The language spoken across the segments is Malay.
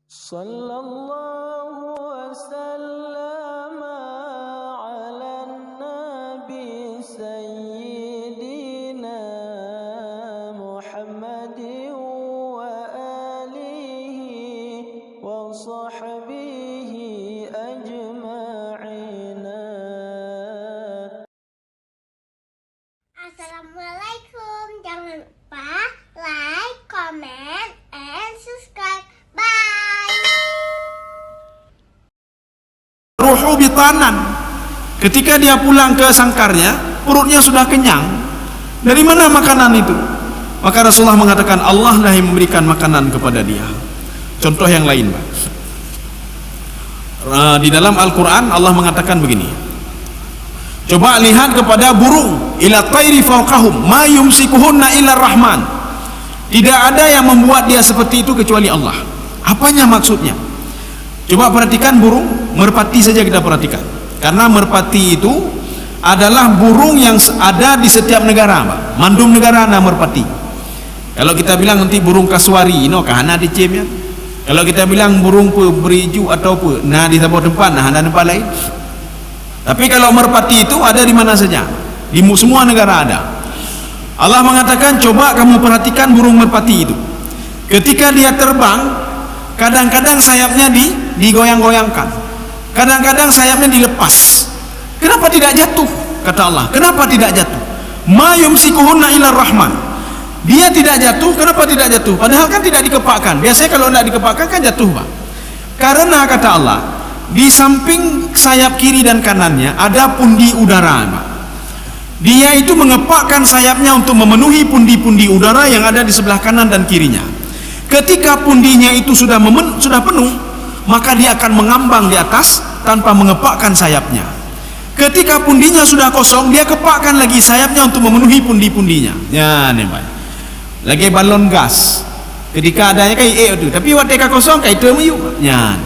Sallallahu wasallam ala nabi sayyidina Muhammadin wa alihi wa sahbihi ajma'ina. Assalamualaikum. Jangan lupa like, comment, and subscribe. Bye. Ruhu bitanan. Ketika dia pulang ke sangkarnya, perutnya sudah kenyang. Dari mana makanan itu? Maka Rasulullah mengatakan Allah lah yang memberikan makanan kepada dia. Contoh yang lain, Pak. Di dalam Al-Quran Allah mengatakan begini. Coba lihat kepada burung, ila tayri fawqahum ma yumsikuhunna illa rahman. Tidak ada yang membuat dia seperti itu kecuali Allah. Apanya maksudnya? Coba perhatikan burung, merpati saja kita perhatikan. Karena merpati itu adalah burung yang ada di setiap negara, Pak. Mandum negara ada merpati. Kalau kita bilang nanti burung kasuari, no kahana di cem ya. Kalau kita bilang burung beriju atau apa, nah di sebuah tempat, nah ada tempat lain. Tapi kalau merpati itu ada di mana saja, di semua negara ada. Allah mengatakan coba kamu perhatikan burung merpati itu. Ketika dia terbang, kadang-kadang sayapnya digoyang-goyangkan, kadang-kadang sayapnya dilepas. Kenapa tidak jatuh? Kata Allah, kenapa tidak jatuh? Ma yumsikuhunna illa rahman. Dia tidak jatuh, kenapa tidak jatuh? Padahal kan tidak dikepakkan. Biasanya kalau tidak dikepakkan kan jatuh, Pak. Karena kata Allah, di samping sayap kiri dan kanannya ada pundi udara, Pak. Dia itu mengepakkan sayapnya untuk memenuhi pundi-pundi udara yang ada di sebelah kanan dan kirinya. Ketika pundinya itu sudah penuh, maka dia akan mengambang di atas tanpa mengepakkan sayapnya. Ketika pundinya sudah kosong, dia kepakkan lagi sayapnya untuk memenuhi pundi-pundinya. Ya, nih, Pak. Lagi balon gas. Ketika adanya kayak itu, tapi waktu kosong kayak itu meyuk. Ya.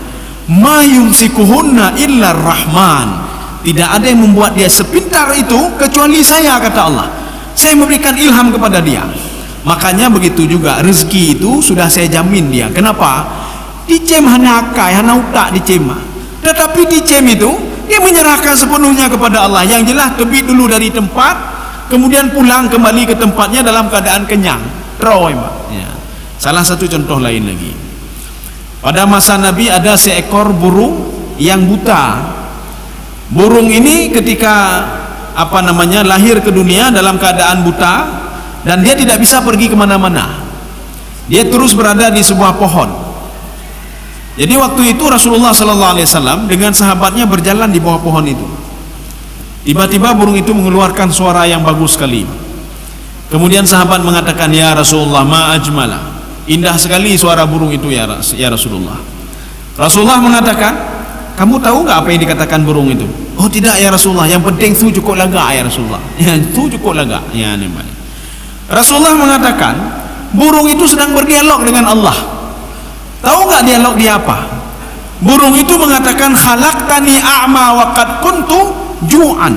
Ma yumsikuhunna illa rahman. Tidak ada yang membuat dia sepintar itu kecuali saya, kata Allah. Saya memberikan ilham kepada dia. Makanya begitu juga rezeki itu sudah saya jamin dia. Kenapa? Dicem hanya akai, hanya utak dicem. Tetapi dicem itu dia menyerahkan sepenuhnya kepada Allah. Yang jelas terbit dulu dari tempat, kemudian pulang kembali ke tempatnya dalam keadaan kenyang. Troy, ya. Salah satu contoh lain lagi. Pada masa Nabi ada seekor burung yang buta. Burung ini ketika lahir ke dunia dalam keadaan buta, dan dia tidak bisa pergi kemana-mana. Dia terus berada di sebuah pohon. Jadi waktu itu Rasulullah SAW dengan sahabatnya berjalan di bawah pohon itu. Tiba-tiba burung itu mengeluarkan suara yang bagus sekali. Kemudian sahabat mengatakan, ya Rasulullah, ma ajmala. Indah sekali suara burung itu ya Rasulullah. Rasulullah mengatakan, kamu tahu nggak apa yang dikatakan burung itu? Oh tidak ya Rasulullah, yang penting itu cukup lega ya Rasulullah. Ya itu cukup lega. Ya namanya. Rasulullah mengatakan burung itu sedang berdialog dengan Allah. Tahu nggak dialog dia apa? Burung itu mengatakan khalaqtani a'ma wa qad kuntu ju'an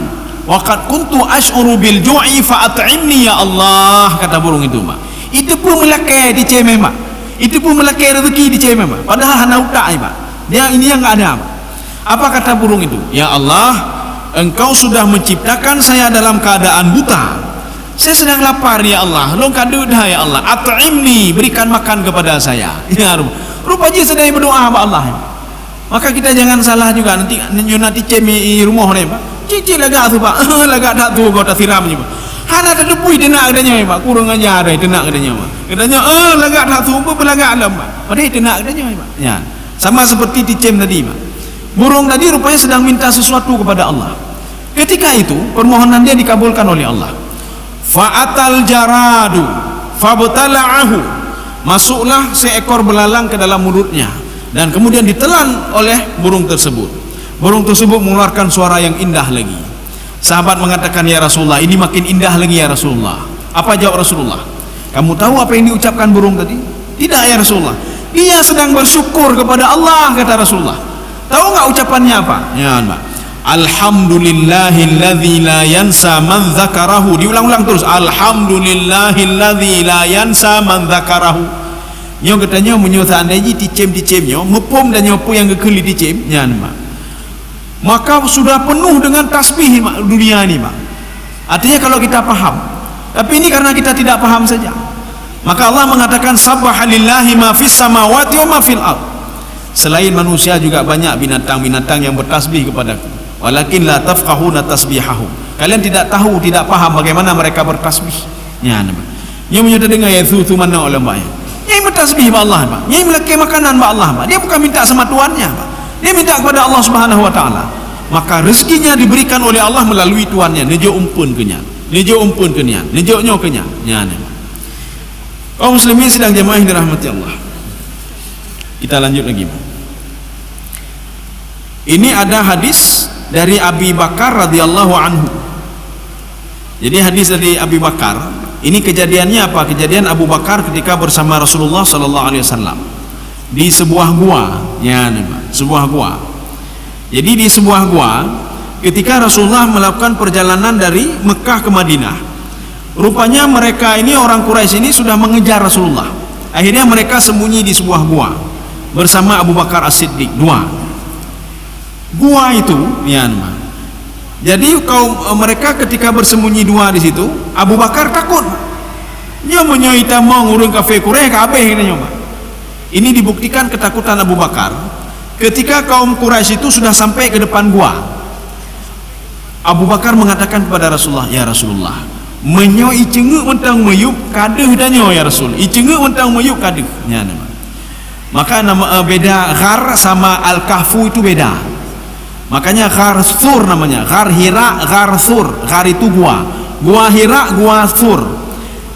wa qad kuntu ash'uru bil ju'i fa at'imni ya Allah, kata burung itu, Pak. Itu pun melakai di cemeh, Pak. Itu pun melakai rezeki di cemeh, Pak. Padahal hanya utak, Pak. Dia ini yang enggak ada, Pak. Apa kata burung itu? Ya Allah, Engkau sudah menciptakan saya dalam keadaan buta. Saya sedang lapar ya Allah, longkadu dah ya Allah, at'imni, berikan makan kepada saya. Ya rupanya sedang berdoa kepada Allah. Maka kita jangan salah juga nanti cemi rumah ni, Pak. Cici lagak tu, Pak. Lagak tak tu kau tak siram ni, Pak. Hana tak tepui tenak katanya, Pak. Kurang ajar ada tenak katanya, Pak. Katanya lagak tak tu apa belagak alam, Pak. Padahal tenak katanya, Pak. Ya. Sama seperti ticem tadi, Pak. Burung tadi rupanya sedang minta sesuatu kepada Allah. Ketika itu permohonan dia dikabulkan oleh Allah. Fa'atal jaradu fabtala'ahu. Masuklah seekor belalang ke dalam mulutnya dan kemudian ditelan oleh burung tersebut. Burung tersebut mengeluarkan suara yang indah lagi. Sahabat mengatakan, ya Rasulullah, ini makin indah lagi ya Rasulullah. Apa jawab Rasulullah? Kamu tahu apa yang diucapkan burung tadi? Tidak ya Rasulullah, dia sedang bersyukur kepada Allah, kata Rasulullah. Tahu nggak ucapannya apa? Ya, Pak. Alhamdulillahilladzi la yansa man dzakarahu. Diulang-ulang terus. Alhamdulillahilladzi la yansa man dzakarahu. nyo katanya menyusa andai ticem nyo mepom dan nyo pu yang kekeli ticem nyan mak. Maka sudah penuh dengan tasbih mak, dunia ni mak. Artinya kalau kita paham. Tapi ini karena kita tidak paham saja. Maka Allah mengatakan subhanallahi ma fis samawati wa ma fil ard. Selain manusia juga banyak binatang-binatang yang bertasbih kepadaku. Walakin la tafqahuna tasbihahum. Kalian tidak tahu, tidak paham bagaimana mereka bertasbih. Ya nama. Dia menyata dengar ya tu mana ulama ya. Dia bertasbih ba Allah ba. Dia melaki makanan ba Allah ba. Dia bukan minta sama tuannya ba. Dia minta kepada Allah Subhanahu wa taala. Maka rezekinya diberikan oleh Allah melalui tuannya. Nejo umpun kenyan. Nejo umpun kenyan. Nejo nyo kenyan. Ya nama. Kaum muslimin sedang jemaah yang dirahmati Allah. Kita lanjut lagi. Ini ada hadis dari Abi Bakar radhiyallahu anhu. Jadi hadis dari Abi Bakar, ini kejadiannya apa? Kejadian Abu Bakar ketika bersama Rasulullah sallallahu alaihi wasallam di sebuah gua, ya, sebuah gua. Jadi di sebuah gua ketika Rasulullah melakukan perjalanan dari Mekah ke Madinah. Rupanya mereka ini orang Quraisy ini sudah mengejar Rasulullah. Akhirnya mereka sembunyi di sebuah gua bersama Abu Bakar As-Siddiq, dua. Gua itu, ya, jadi kaum mereka ketika bersembunyi dua di situ, Abu Bakar takut. Dia menyoita mau ngurung kafe Quraisy kabeh katanya. Ini dibuktikan ketakutan Abu Bakar ketika kaum Quraisy itu sudah sampai ke depan gua. Abu Bakar mengatakan kepada Rasulullah, "Ya Rasulullah, menyo icengeu mentang meyup kadeuh danyo ya Rasul. Icengeu mentang meyup kadeuh." Ya, nama. Maka nama beda Ghar sama Al-Kahfu itu beda. Makanya Ghar Thur namanya. Ghar Hira, Ghar Thur. Ghar itu gua. Gua Hira, gua Thur.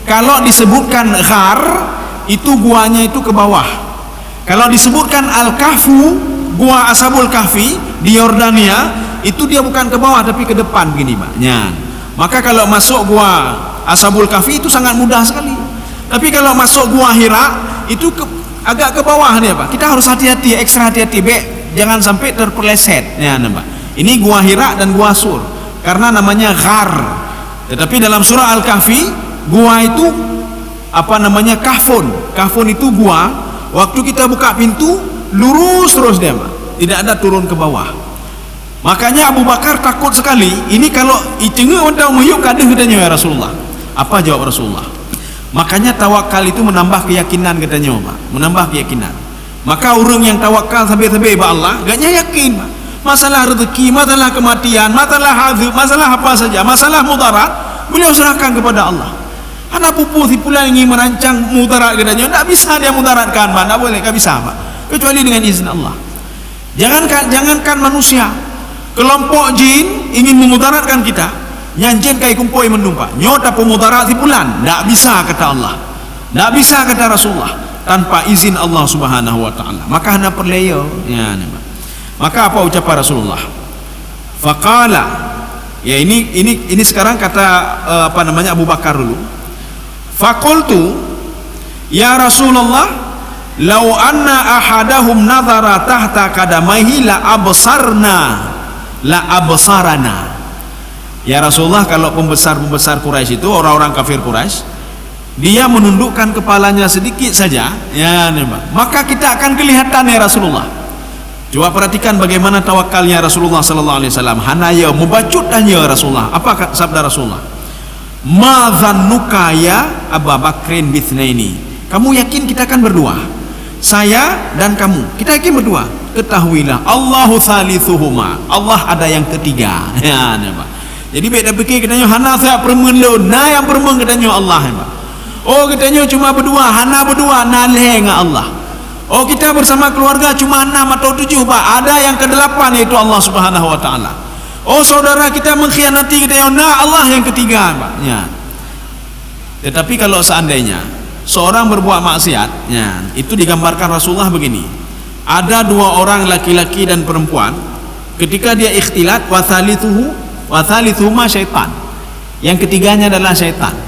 Kalau disebutkan Ghar, itu guanya itu ke bawah. Kalau disebutkan Al-Kahfu, gua Ashabul Kahfi di Yordania, itu dia bukan ke bawah tapi ke depan begini, Pak. Ya. Maka kalau masuk gua Ashabul Kahfi itu sangat mudah sekali. Tapi kalau masuk gua Hira, itu agak ke bawah nih, Pak. Kita harus hati-hati, ekstra hati-hati, jangan sampai terpeleset. Ya, nampak. Ini gua Hira dan gua Sur karena namanya Ghar. Tetapi dalam surah Al-Kahfi, gua itu apa namanya? Kahfun. Kahfun itu gua. Waktu kita buka pintu, lurus terus dia, Pak. Tidak ada turun ke bawah. Makanya Abu Bakar takut sekali. Ini kalau icengeu ontang meyuk kadeuh katanya ya Rasulullah. Apa jawab Rasulullah? Makanya tawakal itu menambah keyakinan katanya, Pak. Menambah keyakinan. Maka orang yang tawakal sampai-sampai ba Allah, gaknya yakin, Pak. Masalah rezeki, masalah kematian, masalah hazab, masalah apa saja, masalah mudarat, beliau serahkan kepada Allah. Anak pupu si pula ingin merancang mudarat katanya, tak bisa dia mudaratkan, Pak. Tak boleh, tak bisa, Pak. Kecuali dengan izin Allah. Jangankan manusia, kelompok jin ingin memudaratkan kita, nyanjen kai kumpoi mendumpa, nyota pemudarat si pulan, tak bisa kata Allah, tak bisa kata Rasulullah, tanpa izin Allah Subhanahu wa taala. Maka hendak perleyo, ya, maka apa ucapan Rasulullah? Faqala, ya ini sekarang kata apa namanya Abu Bakar dulu. Faqultu ya Rasulullah, lau anna ahadahum nadhara tahta qadamaihi la absarana. Ya Rasulullah, kalau pembesar-pembesar Quraisy itu, orang-orang kafir Quraisy, dia menundukkan kepalanya sedikit saja, ya, maka kita akan kelihatan ya Rasulullah. Coba perhatikan bagaimana tawakalnya Rasulullah sallallahu alaihi wasallam. Hanaya mubacut tanya Rasulullah. Apa sabda Rasulullah? Ma dzannuka ya Abu Bakrin bitsnaini. Kamu yakin kita akan berdua? Saya dan kamu. Kita yakin berdua. Ketahuilah Allahu thalithuhuma. Allah ada yang ketiga. Ya, nampak. Jadi beda fikir katanya hana saya permen lo, na yang permen katanya Allah, nampak. Oh, katanya cuma berdua, hana berdua, na leh dengan Allah. Oh, kita bersama keluarga cuma 6 atau 7, Pak. Ada yang ke-8 yaitu Allah Subhanahu wa taala. Oh, saudara kita mengkhianati katanya, nah Allah yang ketiga, Pak. Ya. Tetapi kalau seandainya seorang berbuat maksiat, ya, itu digambarkan Rasulullah begini. Ada 2 orang laki-laki dan perempuan, ketika dia ikhtilat, wa thalithuhuma syaitan. Yang ketiganya adalah syaitan.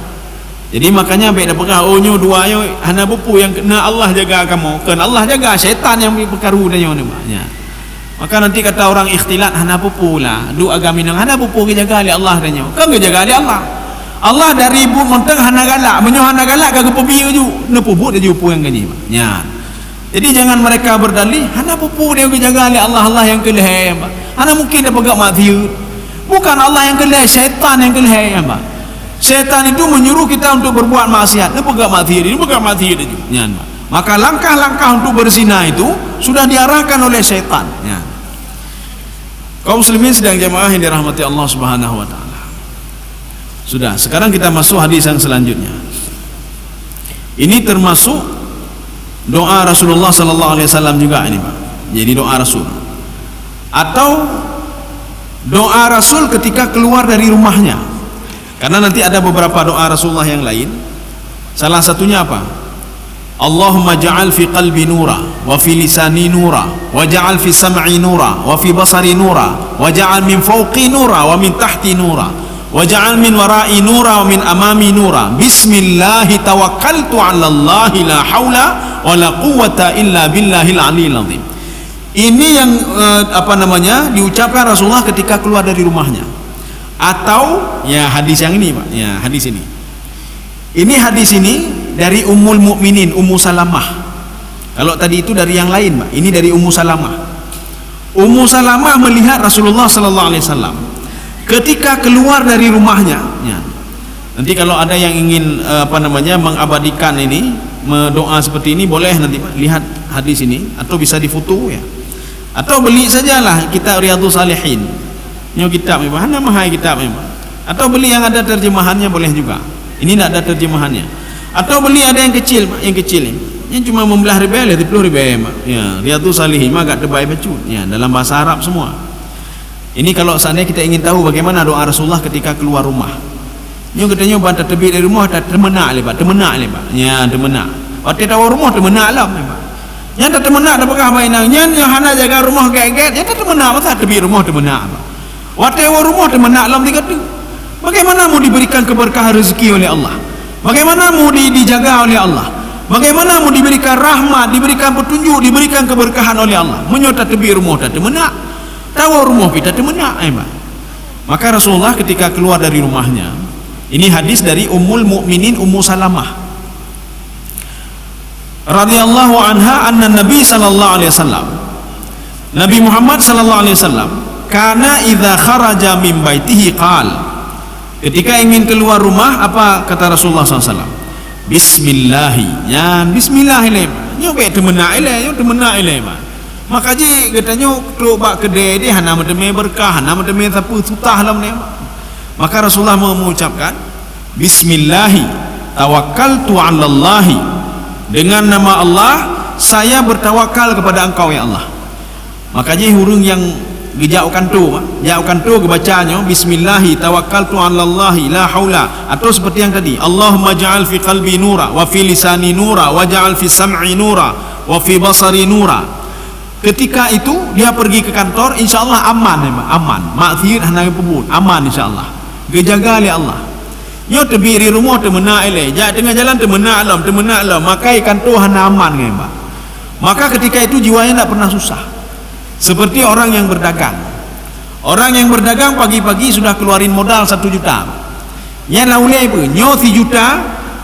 Jadi makanya beda pegah onyo 2 yo hana bupu yang kena Allah jaga kamu, kan Allah jaga, syaitan yang berkaru danyo ni, ya. Maka nanti kata orang ikhtilat hana bupu lah, du agami nang hana bupu ke jaga oleh Allah danyo. Kan ke jaga oleh Allah. Allah dari ibu monteng hana galak, menyo hana galak kagak pebi ju, ne pupuk dia jupu yang gaji. Ya. Jadi jangan mereka berdalih, hana pupuk dia jaga oleh Allah yang kelih. Hana mungkin dia pegang mati. Bukan Allah yang kelih, syaitan yang kelih. Syaitan itu menyuruh kita untuk berbuat maksiat. Ne pegang mati dia, pegang mati dia. Ya. Maka langkah-langkah untuk berzina itu sudah diarahkan oleh syaitan. Ya. Kaum muslimin sedang jamaah yang dirahmati Allah Subhanahu wa taala. Sudah, sekarang kita masuk hadis yang selanjutnya. Ini termasuk doa Rasulullah sallallahu alaihi wasallam juga ini, Pak. Jadi doa Rasul. Atau doa Rasul ketika keluar dari rumahnya. Karena nanti ada beberapa doa Rasulullah yang lain. Salah satunya apa? Allahumma ja'al fi qalbi nura wa fi lisani nura wa ja'al fi sam'i nura wa fi basari nura wa ja'al min fawqi nura wa min tahti nura wa ja'al min wara'i nura wa min amami nura bismillah tawakkaltu 'ala Allah la haula wa la quwwata illa billahil aliyil azim. Ini yang diucapkan Rasulullah ketika keluar dari rumahnya. Atau ya hadis yang ini, Pak. Ya, hadis ini. Ini hadis ini dari Ummul Mukminin Ummu Salamah. Kalau tadi itu dari yang lain, Pak. Ini dari Ummu Salamah. Ummu Salamah melihat Rasulullah sallallahu alaihi wasallam ketika keluar dari rumahnya. Ya. Nanti kalau ada yang ingin mengabadikan ini, doa seperti ini, boleh nanti lihat hadis ini atau bisa difoto ya. Atau beli sajalah kitab Riyadhus Shalihin. Nyo kitab memang mahal kitab memang. Atau beli yang ada terjemahannya boleh juga. Ini tidak ada terjemahannya. Atau beli ada yang kecil, Pak, yang kecil ini. Yang cuma membelah riba 30 riba, Pak. Ya, Riyadhus Shalihin agak tebal bacut. Ya, dalam bahasa Arab semua. Ini kalau seandainya kita ingin tahu bagaimana doa Rasulullah ketika keluar rumah. Nyo katanya bantah terbit dari rumah tak temenak le, Pak. Temenak le, Pak. Ya, temenak. Waktu tahu rumah temenak lah, Pak. Yang tak temenak dah pakah mainannya, yang hana jaga rumah geget, yang tak temenak masa terbit rumah temenak, Pak. Waktu rumah temenak lah mereka tu. Bagaimana mau diberikan keberkahan rezeki oleh Allah? Bagaimana mau dijaga oleh Allah? Bagaimana mau diberikan rahmat, diberikan petunjuk, diberikan keberkahan oleh Allah? Menyota terbit rumah tak temenak. Tahu rumah kita temenak, Maka Rasulullah ketika keluar dari rumahnya, ini hadis dari Ummul Mukminin Ummu Salamah radhiyallahu anha, anna Nabi sallallahu alaihi wasallam, Nabi Muhammad sallallahu alaihi wasallam, kana idza kharaja min baitihi qal, ketika ingin keluar rumah apa kata Rasulullah sallallahu alaihi wasallam? Bismillahi, ya bismillahirrahmanirrahim. Nyo be temenak ile, maka je katanya kelobak kedai dia hana mendeme berkah, hana mendeme sapu sutah dalam ni. Maka Rasulullah mengucapkan bismillahi tawakkaltu 'ala Allah, dengan nama Allah saya bertawakal kepada engkau ya Allah. Maka je hurung yang jauhkan tu kebacanya bismillahi tawakkaltu 'ala Allah la haula, atau seperti yang tadi Allahumma ja'al fi qalbi nura wa fi lisani nura wa ja'al fi sam'i nura wa fi basari nura. Ketika itu dia pergi ke kantor, insyaallah aman, aman. Maksiat hana pebut, aman insyaallah. Dijaga oleh Allah. Nyo tebiri rumah temenak ile, tengah jalan temenak alam, maka kantor hana aman, Pak. Maka ketika itu jiwanya tidak pernah susah. Seperti orang yang berdagang. Orang yang berdagang pagi-pagi sudah keluarin modal 1 juta. Yang laulai apa? Nyo 3 juta,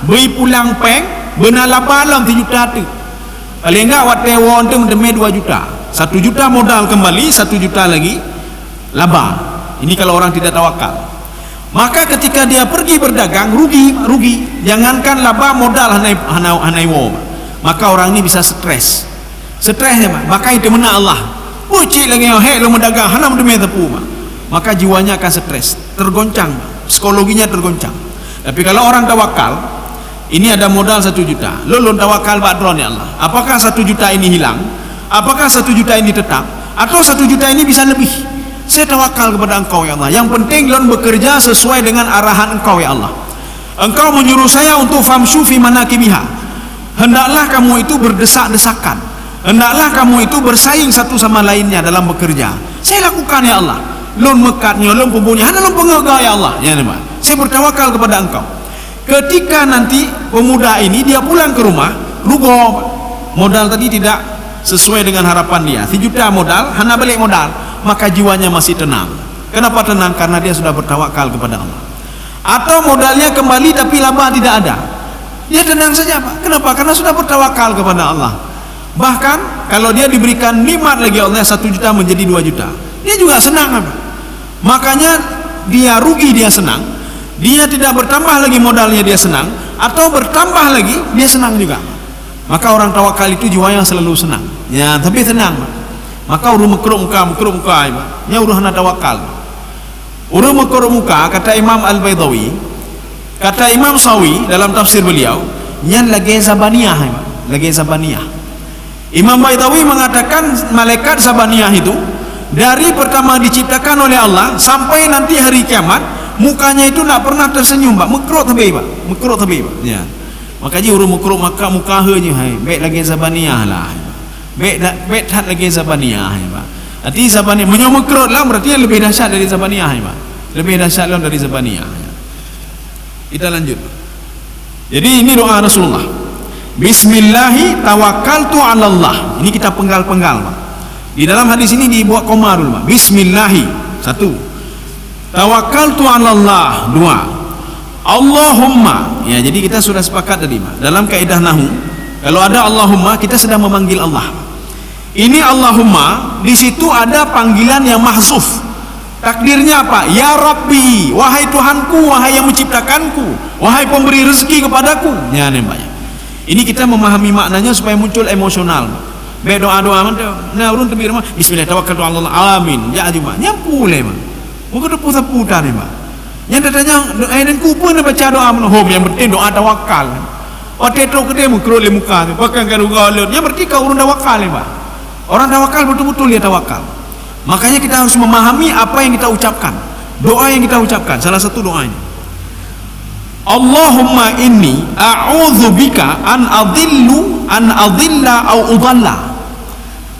beri pulang peng, benar lapa alam 3 juta tu. Paling enggak wat tewon tu mendeme 2 juta. 1 juta modal kembali, 1 juta lagi laba. Ini kalau orang tidak tawakal. Maka ketika dia pergi berdagang rugi. Jangankan laba, modal hanai wo. Maka orang ini bisa stres. Stresnya, Pak. Maka itu mena Allah. Pucik lagi lo mendagang hana mendeme tepu, Pak. Maka jiwanya akan stres, tergoncang, psikologinya tergoncang. Tapi kalau orang tawakal, ini ada modal 1 juta, lo tawakal badron ya Allah, apakah 1 juta ini hilang, apakah 1 juta ini tetap, atau 1 juta ini bisa lebih? Saya tawakal kepada engkau ya Allah, yang penting lo bekerja sesuai dengan arahan engkau ya Allah. Engkau menyuruh saya untuk famshu fi manakibiha, hendaklah kamu itu berdesak-desakan, hendaklah kamu itu bersaing satu sama lainnya dalam bekerja. Saya lakukan ya Allah. Lo mekatnya, lo pembunya, hanya lo pengegah ya Allah, ya Pak. Saya bertawakal kepada engkau. Ketika nanti pemuda ini dia pulang ke rumah, rugo, modal tadi tidak sesuai dengan harapan dia, 1 juta modal, hana balik modal, maka jiwanya masih tenang. Kenapa tenang? Karena dia sudah bertawakal kepada Allah. atau modalnya kembali tapi laba tidak ada, dia tenang saja Pak. Kenapa? Karena sudah bertawakal kepada Allah. Bahkan kalau dia diberikan nikmat lagi Allah 1 juta menjadi 2 juta, dia juga senang Pak. Makanya dia rugi, dia senang. Dia tidak bertambah lagi modalnya, dia senang. Atau bertambah lagi, dia senang juga. Maka orang tawakal itu jiwanya selalu senang. Ya, tapi tenang Pak. Maka urung mekruk muka Pak. Ya urung hana tawakal. Urung mekruk muka, kata Imam Al-Baydawi, kata Imam Sawi dalam tafsir beliau, nyan lagi zabaniyah Pak. Lagi zabaniyah. Imam Baydawi mengatakan malaikat Sabaniyah itu dari pertama diciptakan oleh Allah sampai nanti hari kiamat, mukanya itu tak pernah tersenyum Pak. Mekruk tabi Pak. Mekruk tabi Pak. Ya. Makanya urung mekruk muka hanya hai. Baik lagi Sabaniyah lah. Baik tak lagi Sabaniyah Pak. Nanti Sabaniyah menyomekrut lah, berarti lebih dahsyat dari Sabaniyah Pak. Lebih dahsyat lah dari Sabaniyah. Kita lanjut. Jadi ini doa Rasulullah. Bismillahi tawakkaltu 'ala Allah. Ini kita penggal-penggal Pak. Di dalam hadis ini dibuat koma dulu Pak. Bismillahi 1. Tawakkaltu 'ala Allah 2. Allahumma. Ya, jadi kita sudah sepakat tadi Pak. Dalam kaidah nahwu, kalau ada Allahumma kita sedang memanggil Allah. Ini Allahumma, di situ ada panggilan yang mahsuf. Takdirnya apa? Ya Rabbi, wahai Tuhanku, wahai yang menciptakanku, wahai pemberi rezeki kepadaku. Ya, nembaknya. Ini kita memahami maknanya supaya muncul emosional. Baik doa-doa nah urun tebir mah bismillah tawakkaltu 'ala Allah amin. Ya cuma nyampu le mah. Muka tu putar-putar ni mah. Yang datanya ainin kupun baca doa hom yang penting doa tawakal. Ote tu gede mukro le muka tu. Bahkan kalau gaul yang berarti kau urun tawakal le mah. Orang tawakal betul-betul dia tawakal. Makanya kita harus memahami apa yang kita ucapkan. Doa yang kita ucapkan, salah satu doa ini. Allahumma inni a'udzubika an adilla au udalla.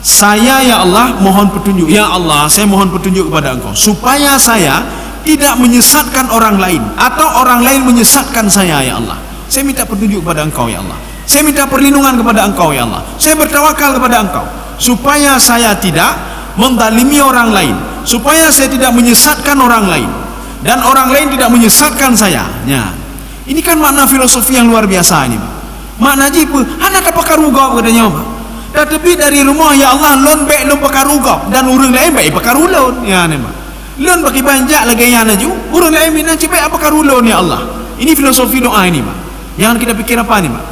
Saya ya Allah mohon petunjuk. Ya Allah, saya mohon petunjuk kepada Engkau supaya saya tidak menyesatkan orang lain atau orang lain menyesatkan saya ya Allah. Saya minta petunjuk kepada Engkau ya Allah. Saya minta perlindungan kepada Engkau ya Allah. Saya bertawakal kepada Engkau supaya saya tidak menzalimi orang lain, supaya saya tidak menyesatkan orang lain dan orang lain tidak menyesatkan saya. Ya. Ini kan makna filosofi yang luar biasa ini Pak. Makna jipu anak pakar ugap katanya Pak. Tetapi dari rumah ya Allah lon baik lon pakar ugap dan urang lain baik pakar ulun ya ne Pak. Lon bagi banjak lagi yang naju urang lain minat baik pakar ulun ya Allah. Ini filosofi doa ini Pak. Jangan kita pikir apa nih Pak.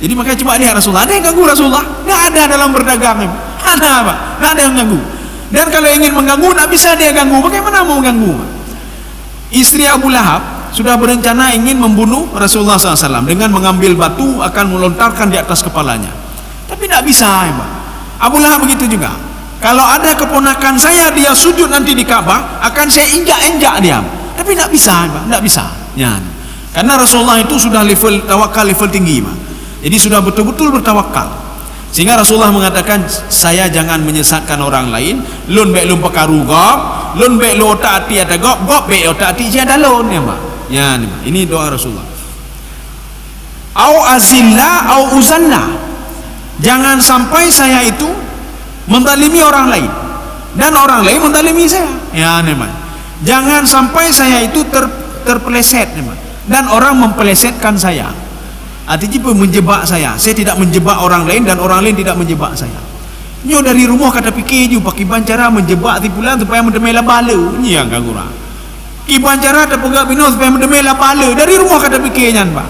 Jadi makanya coba lihat Rasulullah. Ada yang ganggu Rasulullah? Tidak ada dalam berdagang Pak. Ada Pak. Tidak ada yang ganggu. Dan kalau ingin mengganggu tidak bisa dia ganggu. Bagaimana mau ganggu Pak? Istri Abu Lahab sudah berencana ingin membunuh Rasulullah SAW dengan mengambil batu akan melontarkan di atas kepalanya, tapi tidak bisa ya Pak. Abu Lahab begitu juga. Kalau ada keponakan saya dia sujud nanti di Ka'bah akan saya injak-injak dia, tapi tidak bisa ya Pak. Tidak bisa ya. Karena Rasulullah itu sudah level tawakal level tinggi Pak. Jadi sudah betul-betul bertawakal, sehingga Rasulullah mengatakan saya jangan menyesatkan orang lain. Lun baik lun pekaru gop, lun baik lu otak hati ada gop, gop baik otak hati ada lun ya Pak. Ya, ini doa Rasulullah. Au azilla au uzalla. Jangan sampai saya itu menzalimi orang lain dan orang lain menzalimi saya. Ya, neman. Jangan sampai saya itu terpeleset, neman. Dan orang mempelesetkan saya. Artinya menjebak saya. Saya tidak menjebak orang lain dan orang lain tidak menjebak saya. Nyo dari rumah kata fikir ju pakai bancara menjebak tipulan supaya mendemela bala. Ini yang gangguran. Kibancara tak pegak bino supaya mendemela pala dari rumah kata fikirnya Pak.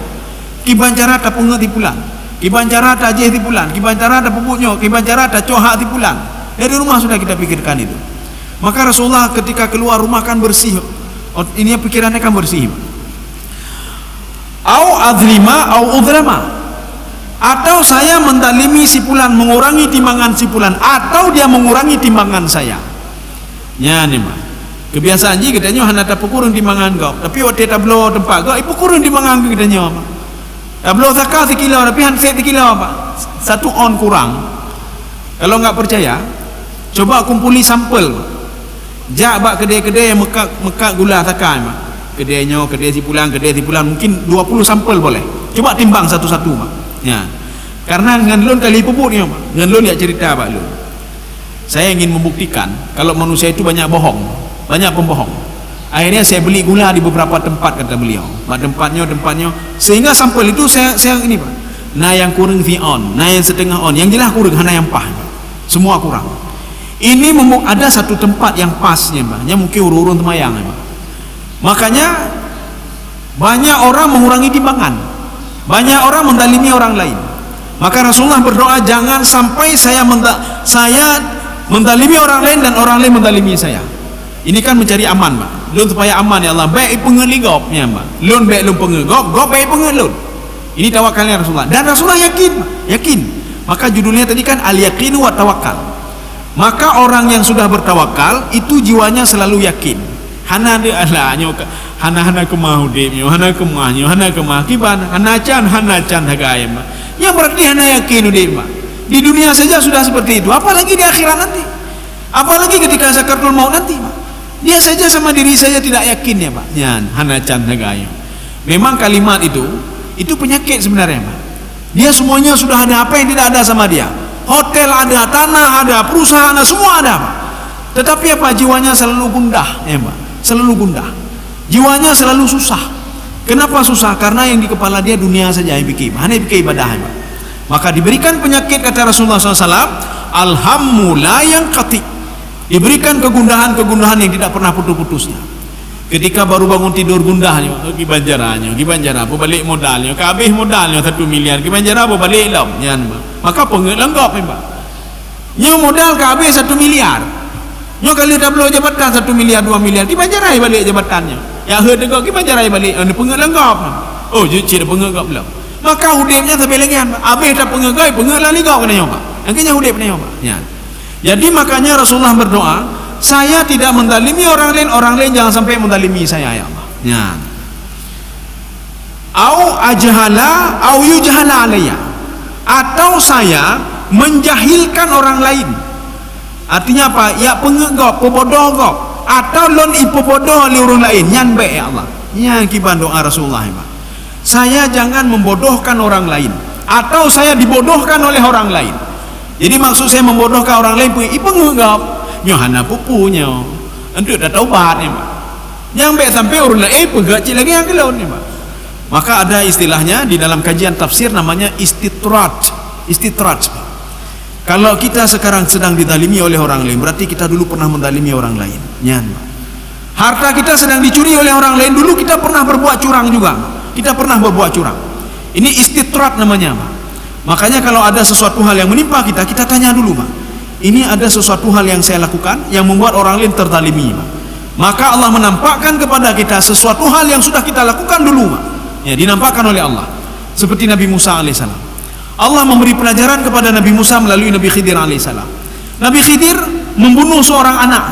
Kibancara tak pungut tipulan, kibancara tak jeh tipulan, kibancara tak pupuknya, kibancara tak cohak tipulan. Dari rumah sudah kita pikirkan itu. Maka Rasulullah ketika keluar rumah kan bersih. Ini pikirannya kan bersih. Au adlima au udrama. Atau saya mendalimi si fulan, mengurangi timbangan si fulan, atau dia mengurangi timbangan saya. Ya nih Pak. Kebiasaan je katanya hana tak kurang timbangan kau, tapi waktu tablo tempat kau ibu kurang timbangan kau katanya apa? Tablo zakar 1 kilo tapi handset 1 kilo apa? 1 on kurang. Kalau enggak percaya, coba kumpuli sampel. Jak bak kedai-kedai yang mekak gula zakar Pak. Kedainya, kedai si pulang mungkin 20 sampel boleh. Coba timbang satu-satu Pak. Ya. Karena dengan lun kali pupuk ni Pak. Dengan lun ya cerita Pak lun. Saya ingin membuktikan kalau manusia itu banyak bohong. Banyak pembohong. Akhirnya saya beli gula di beberapa tempat, kata beliau. Tempatnya sehingga sampel itu saya ini Pak. Nah yang kurang fi on, nah yang setengah on, yang jelas kurang, hana yang pas. Semua kurang. Ini ada satu tempat yang pasnya Pak. Yang mungkin urun temayang Pak. Makanya banyak orang mengurangi timbangan. Banyak orang mendalimi orang lain. Maka Rasulullah berdoa, jangan sampai saya mendalimi orang lain dan orang lain mendalimi saya. Ini kan mencari aman Pak. Lun supaya aman ya Allah. Baik pengeligop ya Pak. Lun baik lun pengegop, gop baik pengelun. Ini tawakalnya Rasulullah. Dan Rasulullah yakin. Maka judulnya tadi kan al-yaqinu wa tawakal. Maka orang yang sudah bertawakal itu jiwanya selalu yakin. Hana de alahnya hana kemah udipnya, hana kemah kiban, hana can hagaya Pak. Yang berarti hana yakin udip Pak. Di dunia saja sudah seperti itu, apalagi di akhirat nanti. Apalagi ketika sakaratul maut nanti Pak. Dia saja sama diri saya tidak yakin ya Pak. Yan hana can hagaya. Memang kalimat itu penyakit sebenarnya Pak. Dia semuanya sudah ada, apa yang tidak ada sama dia. Hotel ada, tanah ada, perusahaan ada, semua ada Pak. Tetapi apa, jiwanya selalu gundah ya Pak. Selalu gundah. Jiwanya selalu susah. Kenapa susah? Karena yang di kepala dia dunia saja yang pikir. Hanya pikir ibadah Pak. Maka diberikan penyakit kata Rasulullah SAW, alhammu la yang qati. Diberikan kegundahan yang tidak pernah putus-putusnya. Ketika baru bangun tidur gundahnya, gibanjarannya, apa balik modalnya, kabeh modalnya 1 miliar, gibanjara apa balik lam, nyan maka pengelenggap Pak. Nyo modal kabeh 1 miliar. Nyo kali dah belum jabatan 1 miliar 2 miliar, gibanjara balik jabatannya. Ya hedegok gibanjara balik, pengelenggap. Oh, ciri pengelenggap belum. Maka hudipnya sebelengan, abeh dah pengegai, pengelan ligau kena nyo Pak. Angkanya hudip kena nyo Pak. Nyan. Jadi makanya Rasulullah berdoa, saya tidak mendalimi orang lain jangan sampai mendalimi saya ya Allah. Ya. Au ajhala au yujhala alayya. Atau saya menjahilkan orang lain. Artinya apa? Ya pengegop, pebodoh gop. Atau lon ipobodoh li orang lain. Nyan baik ya Allah. Nyan kiban doa Rasulullah ya. Saya jangan membodohkan orang lain. Atau saya dibodohkan oleh orang lain. Jadi maksud saya membodohkan orang lain pun ipengegap nyohana pupunya untuk dah taubat ya Pak. Yang baik sampai orang lain pegacil lagi yang kelon ya Pak. Maka ada istilahnya di dalam kajian tafsir namanya istitrat. Kalau kita sekarang sedang didalimi oleh orang lain, berarti kita dulu pernah mendalimi orang lain. Nyan Pak. Harta kita sedang dicuri oleh orang lain, dulu kita pernah berbuat curang juga. Kita pernah berbuat curang. Ini istitrat namanya Pak. Makanya kalau ada sesuatu hal yang menimpa kita, kita tanya dulu Pak. Ini ada sesuatu hal yang saya lakukan yang membuat orang lain terzalimi Pak. Maka Allah menampakkan kepada kita sesuatu hal yang sudah kita lakukan dulu Pak. Ya, dinampakkan oleh Allah. Seperti Nabi Musa alaihissalam. Allah memberi pelajaran kepada Nabi Musa melalui Nabi Khidir alaihissalam. Nabi Khidir membunuh seorang anak.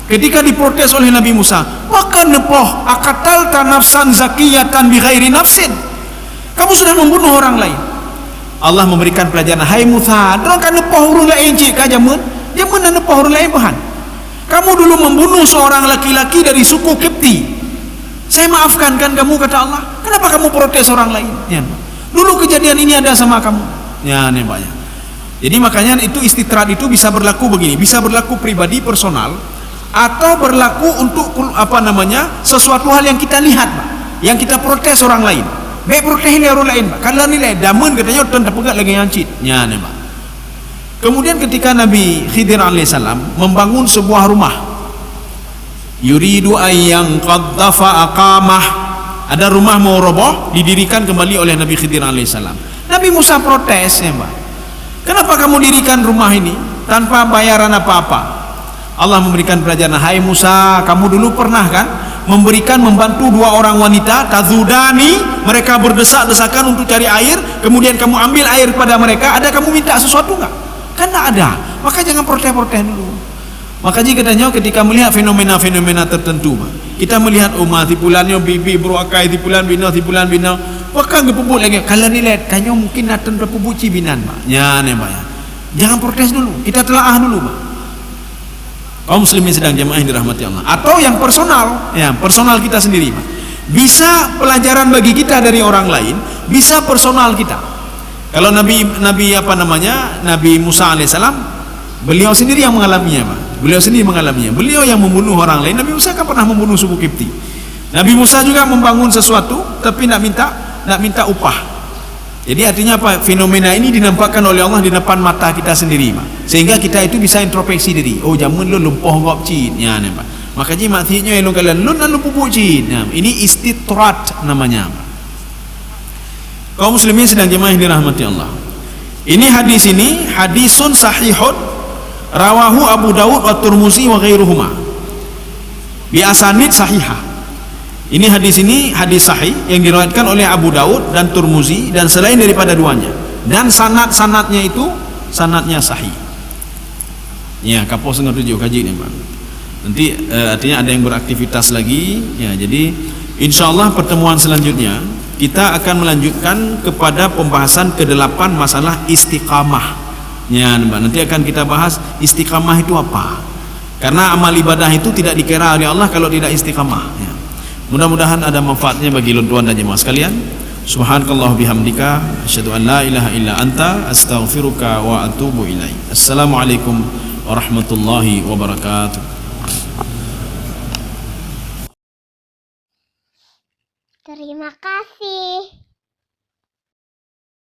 Ketika diprotes oleh Nabi Musa, "Maka nepoh akatalta nafsan zakiyatan bighairi nafsin." Kamu sudah membunuh orang lain. Allah memberikan pelajaran, hai Musa, dorang kan nepoh urun lain cik kajamun, jamun dan nepoh urun lain bahan. Kamu dulu membunuh seorang laki-laki dari suku Kipti. Saya maafkan kan kamu, kata Allah. Kenapa kamu protes orang lain? Ya, dulu kejadian ini ada sama kamu. Ya, nih Pak. Jadi makanya itu istitrat itu bisa berlaku begini, bisa berlaku pribadi personal atau berlaku untuk sesuatu hal yang kita lihat Pak, yang kita protes orang lain. Baik protes ini orang lain Pak. Kalau nilai damun katanya tanda pegat lagi ngancit. Ya nih Pak. Kemudian ketika Nabi Khidir alaihissalam membangun sebuah rumah, yuridu ayyang qaddafa aqamah, ada rumah mau roboh, didirikan kembali oleh Nabi Khidir alaihissalam. Nabi Musa protes ya Pak. Kenapa kamu dirikan rumah ini tanpa bayaran apa-apa? Allah memberikan pelajaran, hai Musa, kamu dulu pernah kan membantu 2 orang wanita tazudani, mereka berdesak-desakan untuk cari air, kemudian kamu ambil air pada mereka, ada kamu minta sesuatu enggak? Kan enggak ada. Maka jangan protes-protes dulu. Maka jika katanya ketika melihat fenomena-fenomena tertentu, kita melihat umat tipulannya bibi beruakai tipulan bina, bahkan gepubuk lagi. Kalau nilai tanya mungkin datang berpubuk cibinan, Pak. Ya nih Pak. Jangan protes dulu, kita telaah dulu Pak. Kaum muslimin sedang jamaah yang dirahmati Allah. Atau yang personal, ya personal kita sendiri Pak. Bisa pelajaran bagi kita dari orang lain, bisa personal kita. Kalau Nabi Musa alaihissalam, beliau sendiri yang mengalaminya Pak. Beliau sendiri mengalaminya. Beliau yang membunuh orang lain. Nabi Musa kan pernah membunuh suku Kipti. Nabi Musa juga membangun sesuatu tapi nak minta upah. Jadi artinya apa? Fenomena ini dinampakkan oleh Allah di depan mata kita sendiri, sehingga kita itu bisa introspeksi diri. Oh, zaman lu lumpuh gop cin, ya nampak. Makanya maksudnya elok kalian lu nak lumpuh cin. Nah, ini istitrat namanya. Kaum muslimin sedang jemaah yang dirahmati Allah. Ini hadis ini hadisun sahihun rawahu Abu Dawud wa Tirmizi wa ghairuhuma bi asanid sahihah. Ini hadis sahih yang diriwayatkan oleh Abu Daud dan Tirmizi dan selain daripada duanya, dan sanadnya itu sanadnya sahih. Ya, kapos ngerti juga kaji nih, Pak. Nanti artinya ada yang beraktivitas lagi ya. Jadi insyaallah pertemuan selanjutnya kita akan melanjutkan kepada pembahasan ke-8 masalah istiqamah. Ya, Pak. Nanti akan kita bahas istiqamah itu apa. Karena amal ibadah itu tidak dikira oleh Allah kalau tidak istiqamah ya. Mudah-mudahan ada manfaatnya bagi tuan dan jemaah sekalian. Subhanakallah bihamdika asyhadu an la ilaha illa anta astaghfiruka wa atubu ilaik. Assalamualaikum warahmatullahi wabarakatuh. Terima kasih.